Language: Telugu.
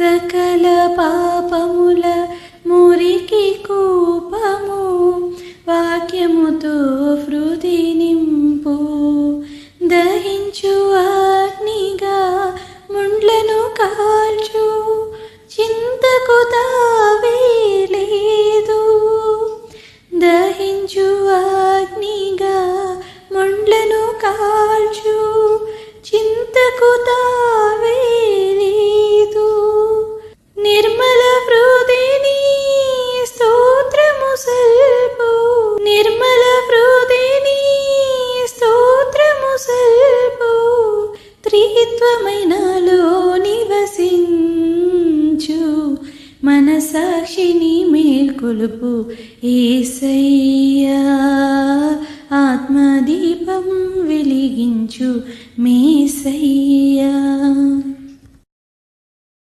సకల పాపముల మురికి కూపము వాక్యముతో హృది నింపు. దహించు అగ్నిగా ముండ్లను కాల్చు చింతకు తావే లేదు. దహించు అగ్నిగా ముండ్లను కాల్చు చింతకు తావే లేదు. నిర్మల హృదయని స్తోత్రము సల్పు. నిర్మల హృదయని స్తోత్రము సల్పు. త్రిత్వమైనలో నివసించు మనసాక్షిని మేల్కొలుపు. యేసయ్యా ఆత్మదీపం వెలిగించు మేసయ్యా.